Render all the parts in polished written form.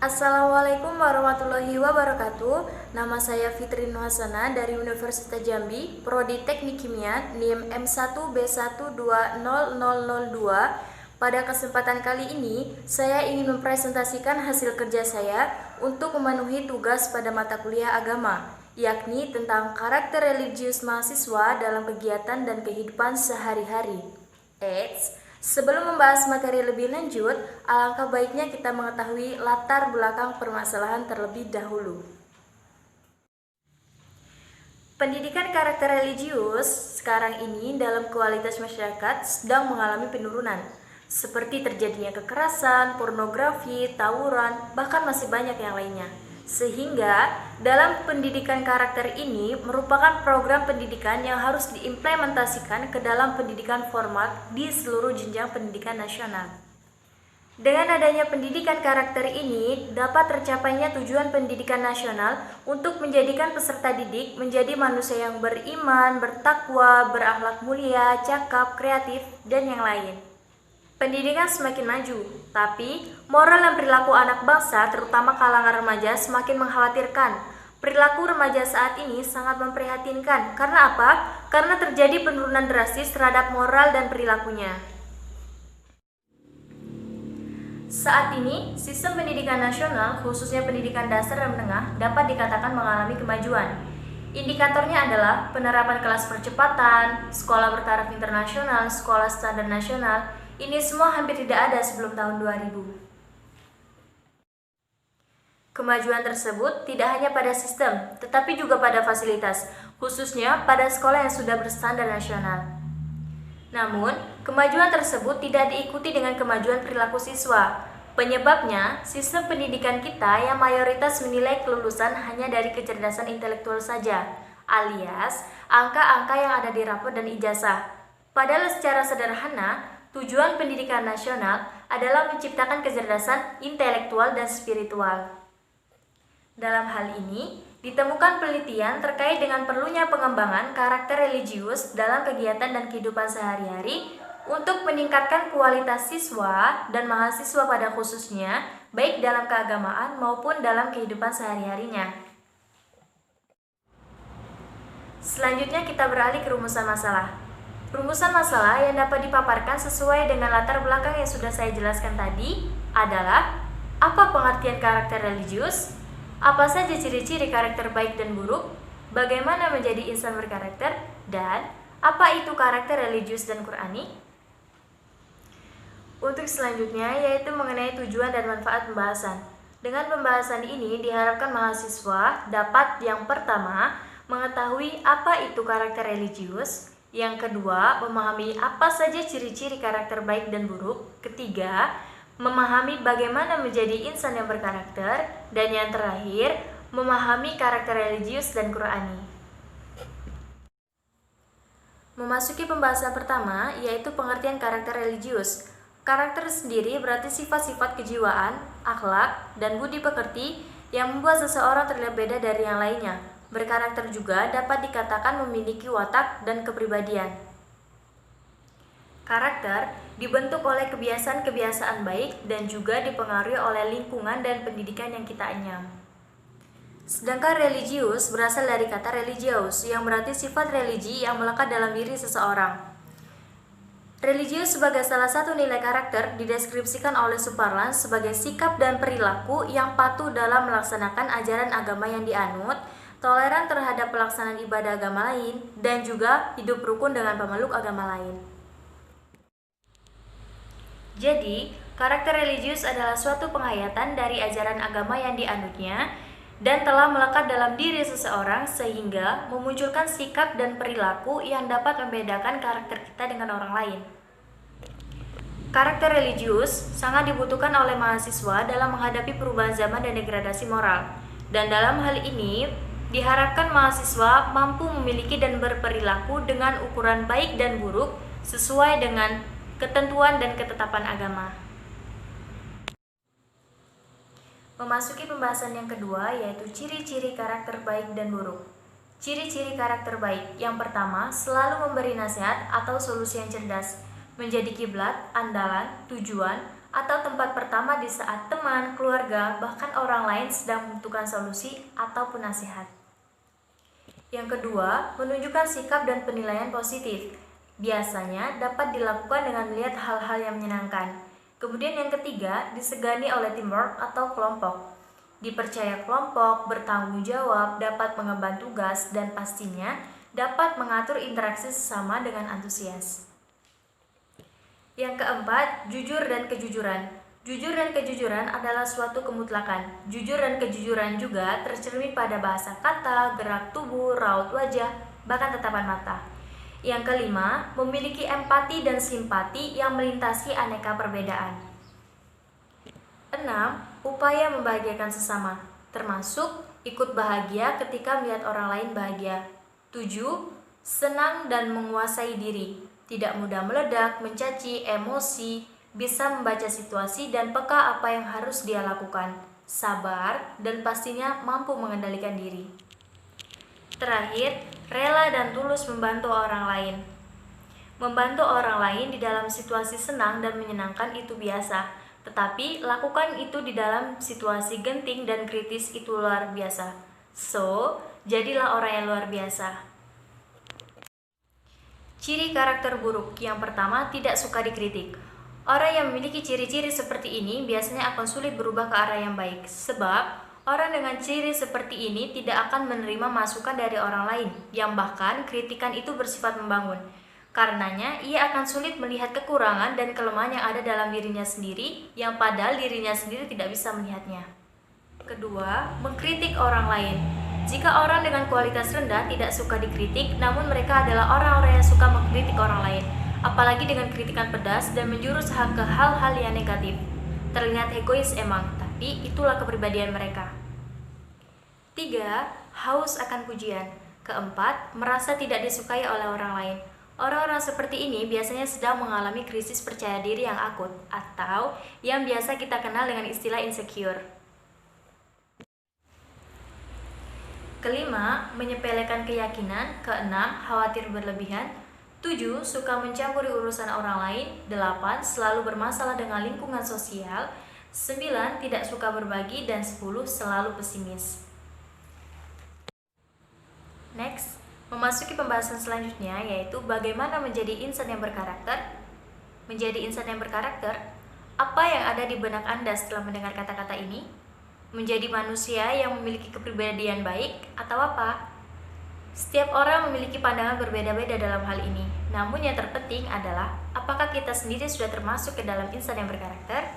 Assalamualaikum warahmatullahi wabarakatuh. Nama saya Fitri Nuhasana dari Universitas Jambi, Prodi Teknik Kimia, NIM M1B1200002. Pada kesempatan kali ini, saya ingin mempresentasikan hasil kerja saya untuk memenuhi tugas pada mata kuliah agama, yakni tentang karakter religius mahasiswa dalam kegiatan dan kehidupan sehari-hari. Sebelum membahas materi lebih lanjut, alangkah baiknya kita mengetahui latar belakang permasalahan terlebih dahulu. Pendidikan karakter religius sekarang ini dalam kualitas masyarakat sedang mengalami penurunan, seperti terjadinya kekerasan, pornografi, tawuran, bahkan masih banyak yang lainnya. Sehingga dalam pendidikan karakter ini merupakan program pendidikan yang harus diimplementasikan ke dalam pendidikan formal di seluruh jenjang pendidikan nasional. Dengan adanya pendidikan karakter ini dapat tercapainya tujuan pendidikan nasional untuk menjadikan peserta didik menjadi manusia yang beriman, bertakwa, berakhlak mulia, cakap, kreatif, dan yang lain. Pendidikan semakin maju, tapi moral dan perilaku anak bangsa, terutama kalangan remaja, semakin mengkhawatirkan. Perilaku remaja saat ini sangat memprihatinkan. Karena apa? Karena terjadi penurunan drastis terhadap moral dan perilakunya. Saat ini, sistem pendidikan nasional, khususnya pendidikan dasar dan menengah, dapat dikatakan mengalami kemajuan. Indikatornya adalah penerapan kelas percepatan, sekolah bertaraf internasional, sekolah standar nasional. Ini semua hampir tidak ada sebelum tahun 2000. Kemajuan tersebut tidak hanya pada sistem, tetapi juga pada fasilitas, khususnya pada sekolah yang sudah berstandar nasional. Namun, kemajuan tersebut tidak diikuti dengan kemajuan perilaku siswa. Penyebabnya, sistem pendidikan kita yang mayoritas menilai kelulusan hanya dari kecerdasan intelektual saja, alias angka-angka yang ada di rapor dan ijazah. Padahal secara sederhana, tujuan pendidikan nasional adalah menciptakan kecerdasan intelektual dan spiritual. Dalam hal ini, ditemukan penelitian terkait dengan perlunya pengembangan karakter religius dalam kegiatan dan kehidupan sehari-hari untuk meningkatkan kualitas siswa dan mahasiswa pada khususnya, baik dalam keagamaan maupun dalam kehidupan sehari-harinya. Selanjutnya kita beralih ke rumusan masalah. Rumusan masalah yang dapat dipaparkan sesuai dengan latar belakang yang sudah saya jelaskan tadi adalah: apa pengertian karakter religius, apa saja ciri-ciri karakter baik dan buruk, bagaimana menjadi insan berkarakter, dan apa itu karakter religius dan Qur'ani. Untuk selanjutnya yaitu mengenai tujuan dan manfaat pembahasan. Dengan pembahasan ini diharapkan mahasiswa dapat yang pertama mengetahui apa itu karakter religius, yang kedua, memahami apa saja ciri-ciri karakter baik dan buruk. Ketiga, memahami bagaimana menjadi insan yang berkarakter. Dan yang terakhir, memahami karakter religius dan Qur'ani. Memasuki pembahasan pertama, yaitu pengertian karakter religius. Karakter sendiri berarti sifat-sifat kejiwaan, akhlak, dan budi pekerti yang membuat seseorang terlihat beda dari yang lainnya. Berkarakter juga dapat dikatakan memiliki watak dan kepribadian. Karakter dibentuk oleh kebiasaan-kebiasaan baik dan juga dipengaruhi oleh lingkungan dan pendidikan yang kita anyam. Sedangkan religius berasal dari kata religius, yang berarti sifat religi yang melekat dalam diri seseorang. Religius sebagai salah satu nilai karakter dideskripsikan oleh Suparlan sebagai sikap dan perilaku yang patuh dalam melaksanakan ajaran agama yang dianut, toleran terhadap pelaksanaan ibadah agama lain, dan juga hidup rukun dengan pemeluk agama lain. Jadi, karakter religius adalah suatu penghayatan dari ajaran agama yang dianutnya dan telah melekat dalam diri seseorang sehingga memunculkan sikap dan perilaku yang dapat membedakan karakter kita dengan orang lain. Karakter religius sangat dibutuhkan oleh mahasiswa dalam menghadapi perubahan zaman dan degradasi moral. Dan dalam hal ini, diharapkan mahasiswa mampu memiliki dan berperilaku dengan ukuran baik dan buruk sesuai dengan ketentuan dan ketetapan agama. Memasuki pembahasan yang kedua, yaitu ciri-ciri karakter baik dan buruk. Ciri-ciri karakter baik. Yang pertama, selalu memberi nasihat atau solusi yang cerdas, menjadi kiblat, andalan, tujuan, atau tempat pertama di saat teman, keluarga, bahkan orang lain sedang membutuhkan solusi ataupun nasihat. Yang kedua, menunjukkan sikap dan penilaian positif. Biasanya dapat dilakukan dengan melihat hal-hal yang menyenangkan. Kemudian yang ketiga, disegani oleh teamwork atau kelompok. Dipercaya kelompok, bertanggung jawab, dapat mengemban tugas, dan pastinya dapat mengatur interaksi sesama dengan antusias. Yang keempat, jujur dan kejujuran. Jujur dan kejujuran adalah suatu kemutlakan. Jujur dan kejujuran juga tercermin pada bahasa kata, gerak tubuh, raut wajah, bahkan tatapan mata. Yang kelima, memiliki empati dan simpati yang melintasi aneka perbedaan. 6. Upaya membahagiakan sesama, termasuk ikut bahagia ketika melihat orang lain bahagia. 7. Senang dan menguasai diri, tidak mudah meledak, mencaci, emosi, bisa membaca situasi dan peka apa yang harus dia lakukan, sabar, dan pastinya mampu mengendalikan diri. Terakhir, rela dan tulus membantu orang lain. Membantu orang lain di dalam situasi senang dan menyenangkan itu biasa, tetapi lakukan itu di dalam situasi genting dan kritis itu luar biasa. So, jadilah orang yang luar biasa. Ciri karakter buruk. Yang pertama, tidak suka dikritik. Orang yang memiliki ciri-ciri seperti ini biasanya akan sulit berubah ke arah yang baik, sebab orang dengan ciri seperti ini tidak akan menerima masukan dari orang lain, yang bahkan kritikan itu bersifat membangun. Karenanya, ia akan sulit melihat kekurangan dan kelemahan yang ada dalam dirinya sendiri, yang padahal dirinya sendiri tidak bisa melihatnya. Kedua, mengkritik orang lain. Jika orang dengan kualitas rendah tidak suka dikritik, namun mereka adalah orang-orang yang suka mengkritik orang lain, apalagi dengan kritikan pedas dan menjurus ke hal-hal yang negatif. Terlihat egois emang, tapi itulah kepribadian mereka. 3. Haus akan pujian. Keempat, merasa tidak disukai oleh orang lain. Orang-orang seperti ini biasanya sedang mengalami krisis percaya diri yang akut, atau yang biasa kita kenal dengan istilah insecure. Kelima, menyepelekan keyakinan. Keenam, khawatir berlebihan. 7. Suka mencampuri urusan orang lain. 8. Selalu bermasalah dengan lingkungan sosial. 9. Tidak suka berbagi. Dan 10. Selalu pesimis. Next, memasuki pembahasan selanjutnya, yaitu bagaimana menjadi insan yang berkarakter. Menjadi insan yang berkarakter, apa yang ada di benak Anda setelah mendengar kata-kata ini? Menjadi manusia yang memiliki kepribadian baik atau apa? Setiap orang memiliki pandangan berbeda-beda dalam hal ini. Namun yang terpenting adalah, apakah kita sendiri sudah termasuk ke dalam insan yang berkarakter?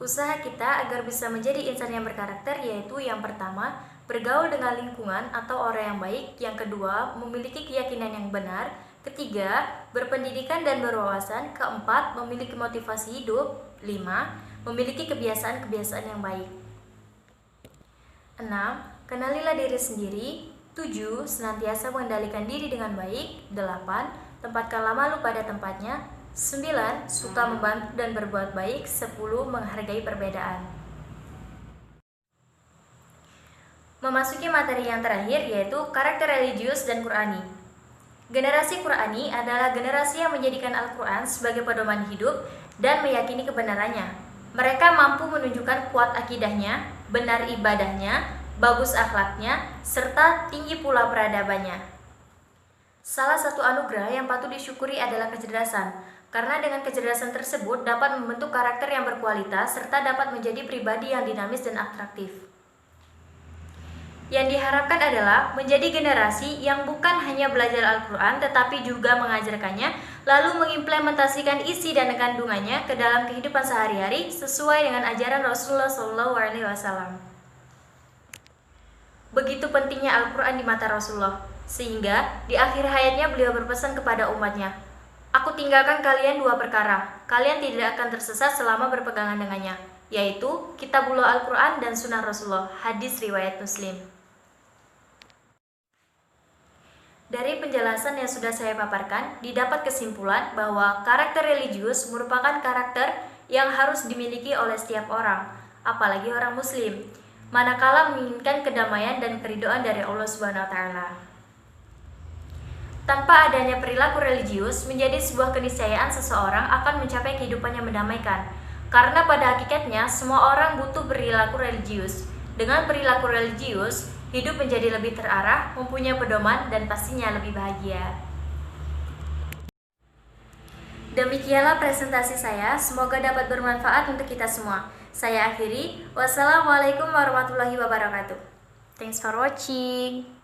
Usaha kita agar bisa menjadi insan yang berkarakter yaitu yang pertama, bergaul dengan lingkungan atau orang yang baik. Yang kedua, memiliki keyakinan yang benar. Ketiga, berpendidikan dan berwawasan. Keempat, memiliki motivasi hidup. 5. Memiliki kebiasaan-kebiasaan yang baik. 6. Kenalilah diri sendiri. 7. Senantiasa mengendalikan diri dengan baik. 8. Tempatkanlah malu pada tempatnya. 9. Suka membantu dan berbuat baik. 10. Menghargai perbedaan. Memasuki materi yang terakhir, yaitu karakter religius dan Qur'ani. Generasi Qur'ani adalah generasi yang menjadikan Al-Quran sebagai pedoman hidup dan meyakini kebenarannya. Mereka mampu menunjukkan kuat akidahnya, benar ibadahnya, bagus akhlaknya, serta tinggi pula peradabannya. Salah satu anugerah yang patut disyukuri adalah kecerdasan, karena dengan kecerdasan tersebut dapat membentuk karakter yang berkualitas serta dapat menjadi pribadi yang dinamis dan atraktif. Yang diharapkan adalah menjadi generasi yang bukan hanya belajar Al-Quran tetapi juga mengajarkannya, lalu mengimplementasikan isi dan kandungannya ke dalam kehidupan sehari-hari sesuai dengan ajaran Rasulullah SAW. Begitu pentingnya Al-Quran di mata Rasulullah, sehingga di akhir hayatnya beliau berpesan kepada umatnya, "Aku tinggalkan kalian 2 perkara, kalian tidak akan tersesat selama berpegangan dengannya, yaitu Kitabullah Al-Quran dan Sunnah Rasulullah." Hadis riwayat Muslim. Dari penjelasan yang sudah saya paparkan, didapat kesimpulan bahwa karakter religius merupakan karakter yang harus dimiliki oleh setiap orang, apalagi orang muslim. manakala menginginkan kedamaian dan keridhaan dari Allah Subhanahu wa taala. Tanpa adanya perilaku religius, menjadi sebuah keniscayaan seseorang akan mencapai kehidupan yang mendamaikan. Karena pada hakikatnya, semua orang butuh perilaku religius. Dengan perilaku religius, hidup menjadi lebih terarah, mempunyai pedoman, dan pastinya lebih bahagia. Demikianlah presentasi saya, semoga dapat bermanfaat untuk kita semua. Saya akhiri, wassalamualaikum warahmatullahi wabarakatuh. Thanks for watching.